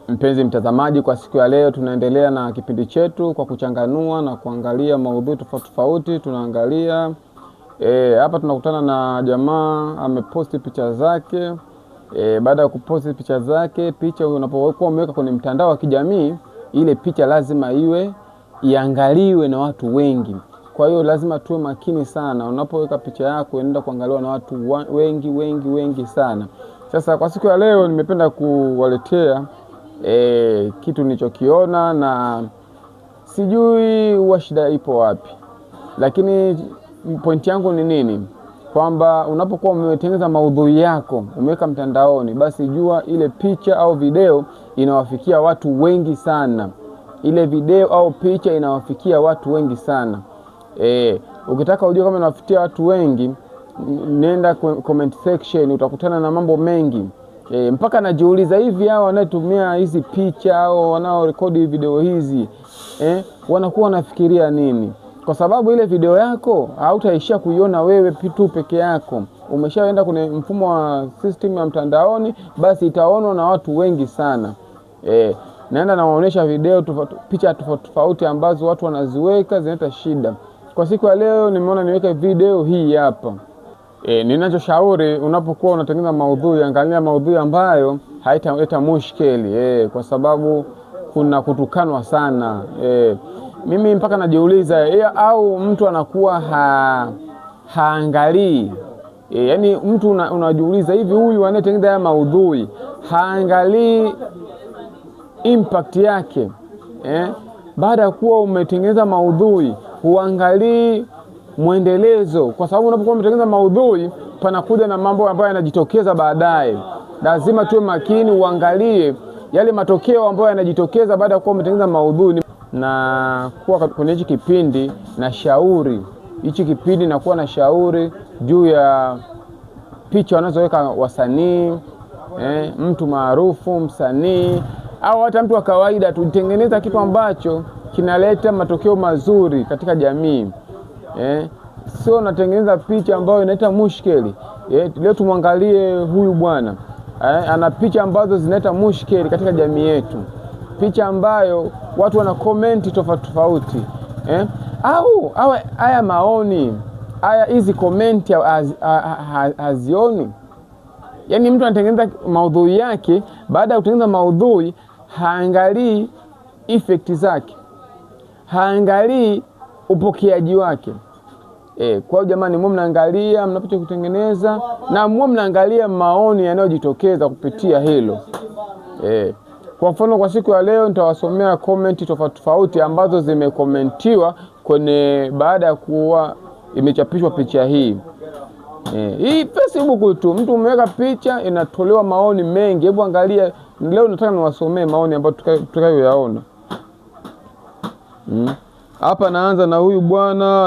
Mpenzi mtazamaji, kwa siku ya leo tunaendelea na kipindi chetu kwa kuchanganua na kuangalia maudhui tofauti. Tunaangalia hapa tunakutana na jamaa ameposti picha zake. Baada ya kuposti picha zake, picha unapokuwa umeweka kwenye mtandao wa kijamii, ile picha lazima iangaliwe na watu wengi. Kwa hiyo lazima tuwe makini sana. Unapoweka picha yako inaenda kuangaliwa na watu wengi sana. Sasa kwa siku ya leo nimependa kuwaletea kitu nilichokiona na sijui huwa shida ipo wapi. Lakini pointi yangu ni nini? Kwamba unapokuwa umetengeneza maudhui yako, umeweka mtandaoni, basi jua ile picha au video inawafikia watu wengi sana. Ile video au picha inawafikia watu wengi sana. Ukitaka ujue kama inawafikia watu wengi, nenda comment section, utakutana na mambo mengi. Mpaka najiuliza hivi hao wanaotumia hizi picha au wanaorekodi video hizi wanakuwa wanafikiria nini? Kwa sababu ile video yako hautaishia kuiona wewe tu peke yako. Umeshaenda kwenye mfumo wa system ya mtandaoni, basi itaonwa na watu wengi sana. Naenda nawaonyesha video picha tofauti ambazo watu wanaziweka zinaleta shida. Kwa siku ya leo nimeona niweke video hii hapa. Ninachoshauri unapokuwa unatengeneza maudhui, angalia maudhui ambayo haitaleta mushkeli, kwa sababu kuna kutukanwa sana. Mimi mpaka najiuliza au mtu anakuwa haangalii. Yaani mtu unajiuliza hivi huyu anayetengeneza haya maudhui haangalii impact yake. Baada ya kuwa umetengeneza maudhui, huangalii mwendelezo, kwa sababu unapokuwa umetengeneza maudhui panakuja na mambo ambayo yanajitokeza baadaye. Lazima tuwe makini, uangalie yale matokeo ambayo yanajitokeza baada ya kuwa umetengeneza maudhui. Na kuwa kwenye hichi kipindi na shauri, nakuwa na shauri juu ya picha wanazoweka wasanii, mtu maarufu, msanii au hata mtu wa kawaida. Tutengeneza kitu ambacho kinaleta matokeo mazuri katika jamii. Sio natengeneza picha ambayo inaleta mushkeli. Leo tumwangalie huyu bwana. Ana picha ambazo zinaleta mushkeli katika jamii yetu. Picha ambayo watu wana comment tofauti. Au haya maoni, hizi comment hazioni. Yaani mtu anatengeneza maudhui yake, baada ya kutengeneza maudhui haangalii effect zake. Haangalii upokeaji wake. Kwa jamani, mwe mnaangalia mnapokuja kutengeneza na mwe mnaangalia maoni yanayojitokeza kupitia hilo. Kwa mfano kwa siku ya leo nitawasomea comment tofauti ambazo zimekomentiwa kwenye baada ya kuwa imechapishwa picha hii. Hii Facebook tu mtu umeweka picha inatolewa maoni mengi. Hebu angalia leo, nataka niwasomee maoni ambayo tutakayoyaona. Hapa naanza na huyu bwana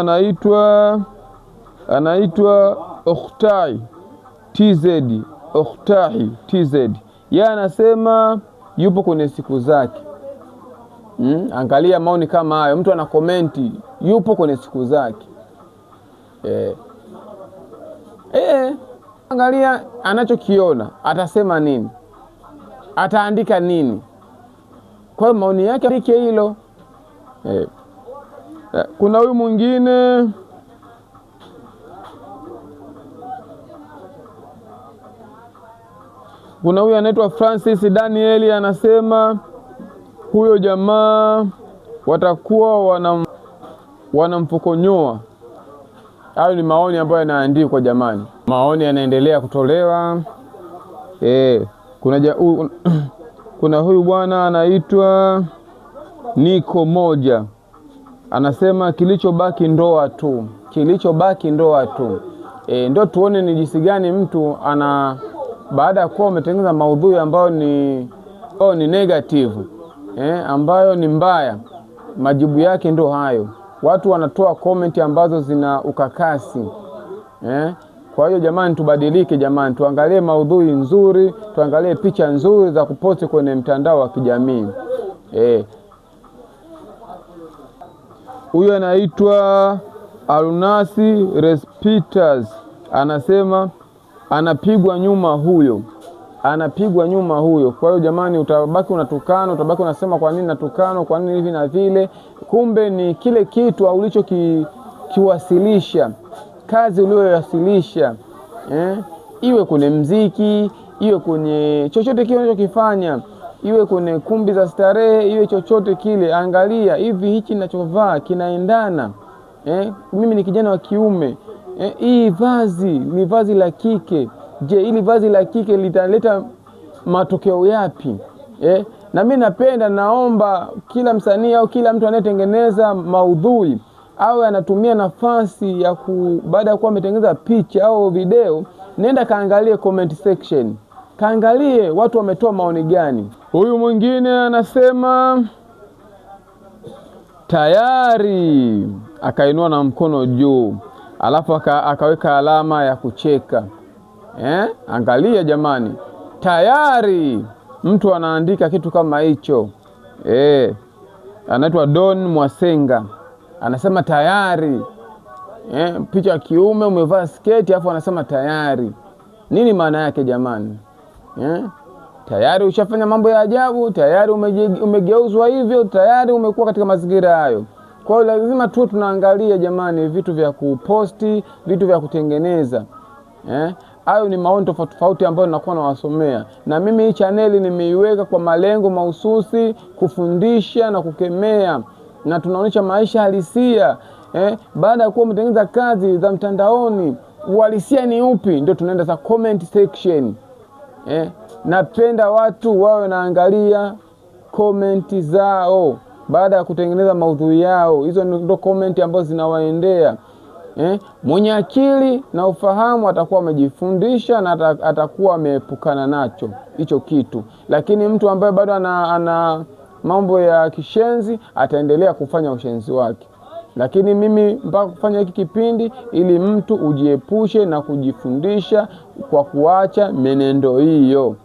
anaitwa Okhtai TZ. Yeye anasema yupo kwenye siku zake. Angalia maoni kama hayo, mtu ana komenti yupo kwenye siku zake. Angalia anachokiona, atasema nini, ataandika nini. Kwa hiyo maoni yake andike hilo. Kuna huyu mwingine anaitwa Francis Danieli, anasema huyo jamaa watakuwa wanamfukonyoa. Hayo ni maoni ambayo yanaandikwa jamani. Maoni yanaendelea kutolewa. Kuna huyu bwana anaitwa Niko Moja, anasema kilichobaki ndoa tu. Ndio tuone ni jinsi gani mtu baada ya kuwa umetengeneza maudhui ambayo ni negative, ambayo ni mbaya, majibu yake ndio hayo. Watu wanatoa comment ambazo zina ukakasi. Kwa hiyo jamani, tubadilike jamani, tuangalie maudhui nzuri, tuangalie picha nzuri za kuposti kwenye mtandao wa kijamii. Huyu anaitwa Alunasi Respitas, anasema anapigwa nyuma huyo. anapigwa nyuma huyo. Kwa hiyo jamani, utabaki unatukana, utabaki unasema kwa nini natukana, kwa nini hivi na vile. Kumbe ni kile kitu ulichokiwasilisha, kazi uliyowasilisha, iwe kwenye mziki, iwe kwenye chochote kile unachokifanya, iwe kwenye kumbi za starehe, iwe chochote kile, angalia hivi hichi ninachovaa kinaendana. Mimi ni kijana wa kiume, hii vazi ni vazi la kike. Je, hili vazi la kike litaleta matokeo yapi? Na mimi naomba kila msanii au kila mtu anayetengeneza maudhui au anatumia nafasi ya baada ya kuwa ametengeneza picha au video, nenda kaangalie comment section, kaangalie watu wametoa maoni gani. Huyu mwingine anasema tayari, akainua na mkono juu, alafu akaweka alama ya kucheka. Angalia jamani, tayari mtu anaandika kitu kama hicho. Anaitwa Don Mwasenga, anasema tayari. Picha ya kiume, umevaa sketi, alafu anasema tayari. Nini maana yake jamani? Tayari ushafanya mambo ya ajabu, tayari umegeuzwa hivyo, tayari umekuwa katika mazingira hayo. Kwa hiyo lazima tu tunaangalia jamani vitu vya kuposti, vitu vya kutengeneza. Hayo ni maoni tofauti ambayo ninakuwa nawasomea. Na mimi hii channel nimeiweka kwa malengo mahususi, kufundisha na kukemea, na tunaonyesha maisha halisia. Baada ya kuwa umetengeneza kazi za mtandaoni, uhalisia ni upi? Ndio tunaenda za comment section. Napenda watu wawe naangalia comment zao baada ya kutengeneza maudhui yao. Hizo ndio comment ambazo zinawaendea. Mwenye akili na ufahamu atakuwa amejifundisha na atakuwa ameepukana nacho hicho kitu. Lakini mtu ambaye bado ana mambo ya kishenzi ataendelea kufanya ushenzi wake. Lakini mimi mpaka kufanya hiki kipindi ili mtu ujiepushe na kujifundisha kwa kuacha menendo hiyo.